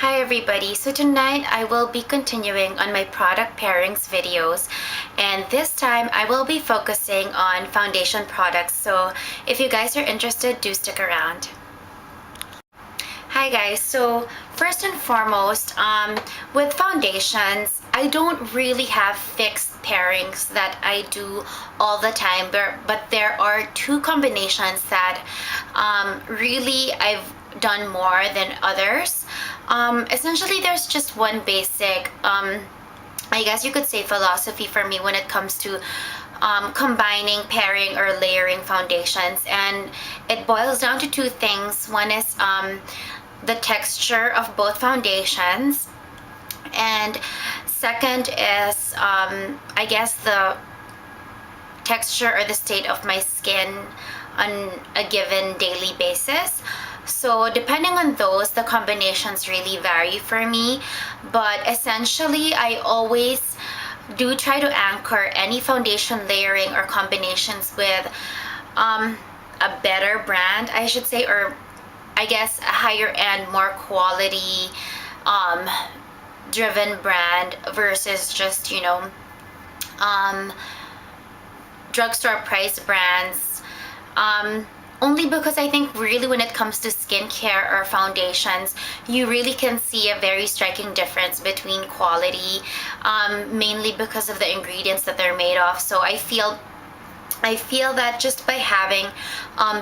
Hi everybody, so tonight I will be continuing on my product pairings videos, and this time I will be focusing on foundation products, so if you guys are interested, do stick around. Hi guys, so first and foremost, with foundations, I don't really have fixed pairings that I do all the time, but there are two combinations that really I've done more than others. Essentially, there's just one basic, I guess you could say, philosophy for me when it comes to combining, pairing, or layering foundations, and it boils down to two things. One is the texture of both foundations, and second is I guess the texture or the state of my skin on a given daily basis. So depending on those, the combinations really vary for me, but essentially I always do try to anchor any foundation layering or combinations with a better brand, I should say, or I guess a higher end, more quality driven brand versus just, drugstore price brands. Only because I think really when it comes to skincare or foundations, you really can see a very striking difference between quality, mainly because of the ingredients that they're made of. So I feel that just by having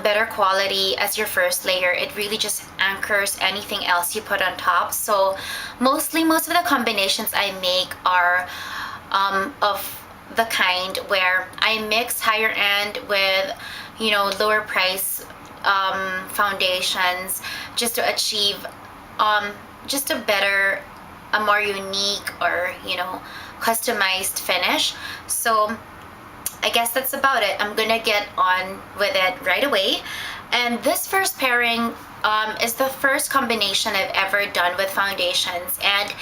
better quality as your first layer, it really just anchors anything else you put on top. So most of the combinations I make are of the kind where I mix higher end with lower price foundations, just to achieve just a more unique or customized finish. So I guess that's about it. I'm gonna get on with it right away. And this first pairing is the first combination I've ever done with foundations, and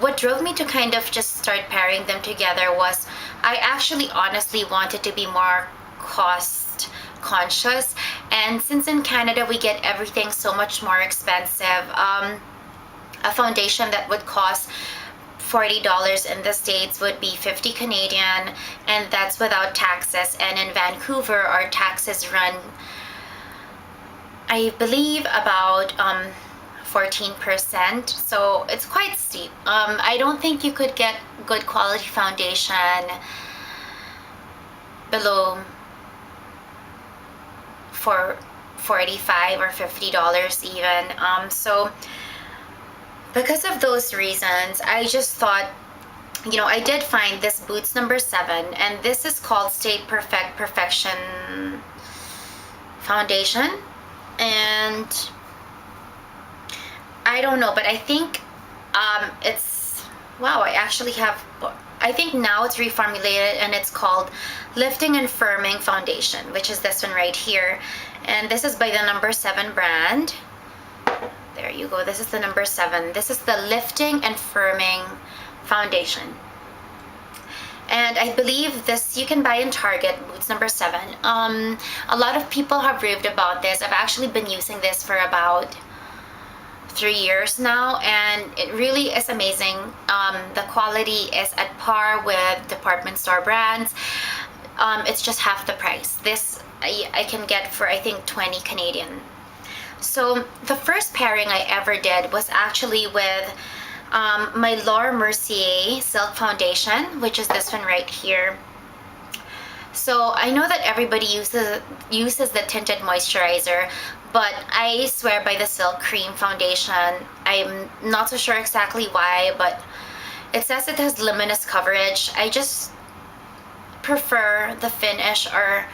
what drove me to kind of just start pairing them together was I actually honestly wanted to be more cost conscious, and since in Canada we get everything so much more expensive, a foundation that would cost $40 in the States would be 50 Canadian, and that's without taxes. And in Vancouver, our taxes run, I believe, about 14%, so it's quite steep. I don't think you could get good quality foundation below for $45 or $50 even. So because of those reasons, I just thought, I did find this Boots number 7, and this is called Stay Perfection Foundation. And I don't know, but I think it's, wow, I think now it's reformulated and it's called Lifting and Firming Foundation, which is this one right here. And this is by the number 7 brand. There you go. This is the number 7. This is the Lifting and Firming Foundation. And I believe this you can buy in Target, Boots number 7. A lot of people have raved about this. I've actually been using this for about 3 years now, and it really is amazing. The quality is at par with department store brands. It's just half the price. This I can get for, I think, 20 Canadian. So the first pairing I ever did was actually with my Mercier Silk Foundation, which is this one right here. So I know that everybody uses the tinted moisturizer, but I swear by the Silk Cream Foundation. I'm not so sure exactly why, but it says it has luminous coverage. I just prefer the finish, or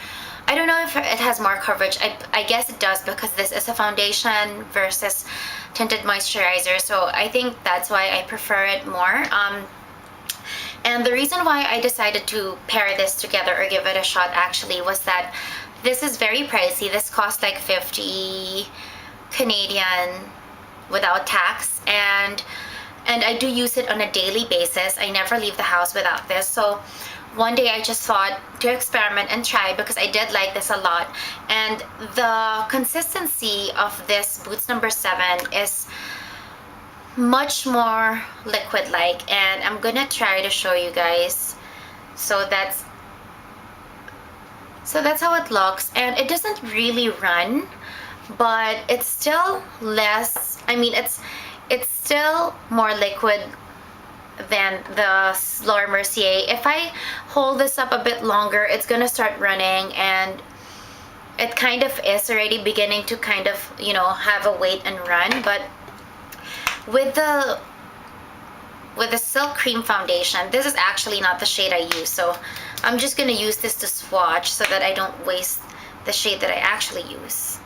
I don't know if it has more coverage. I guess it does, because this is a foundation versus tinted moisturizer, so I think that's why I prefer it more. And the reason why I decided to pair this together, or give it a shot actually, was that this is very pricey. This costs like 50 Canadian without tax, and I do use it on a daily basis. I never leave the house without this. So one day I just thought to experiment and try, because I did like this a lot. And the consistency of this Boots number 7 is much more liquid like, and I'm gonna try to show you guys. So that's how it looks, and it doesn't really run, but it's still less, I mean, it's still more liquid than the Laura Mercier. If I hold this up a bit longer, it's gonna start running, and it kind of is already beginning to kind of, you know, have a weight and run. But with the Silk Cream foundation, this is actually not the shade I use, so I'm just gonna use this to swatch so that I don't waste the shade that I actually use.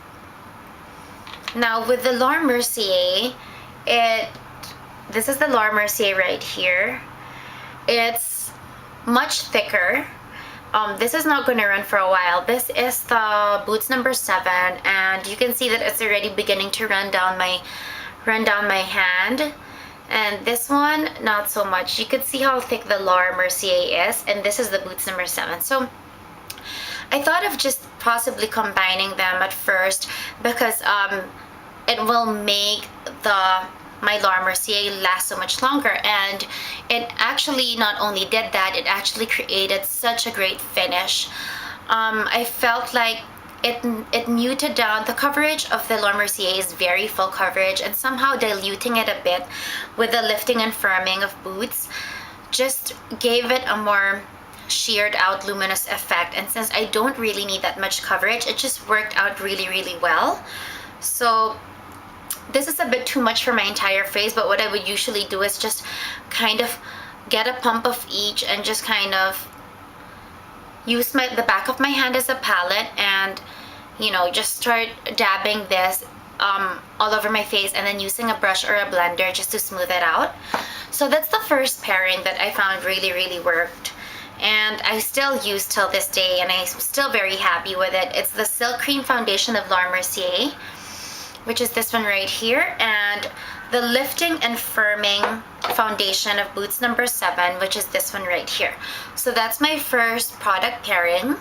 Now with the Laura Mercier, this is the Laura Mercier right here. It's much thicker. This is not going to run for a while. This is the Boots number 7, and you can see that it's already beginning to run down my hand. And this one, not so much. You could see how thick the Laura Mercier is, and this is the Boots number 7. So I thought of just possibly combining them at first, because it will make my Laura Mercier last so much longer. And it actually not only did that, it actually created such a great finish. I felt like it muted down the coverage of the Laura Mercier is very full coverage, and somehow diluting it a bit with the lifting and firming of Boots just gave it a more sheared out luminous effect. And since I don't really need that much coverage, it just worked out really, really well. So this is a bit too much for my entire face, but what I would usually do is just kind of get a pump of each and just kind of use the back of my hand as a palette, and you know, just start dabbing this all over my face, and then using a brush or a blender just to smooth it out. So that's the first pairing that I found really, really worked, and I still use till this day, and I'm still very happy with it. It's the Silk Cream foundation of Laura Mercier, which is this one right here, and the lifting and firming foundation of Boots number 7, which is this one right here. So that's my first product pairing.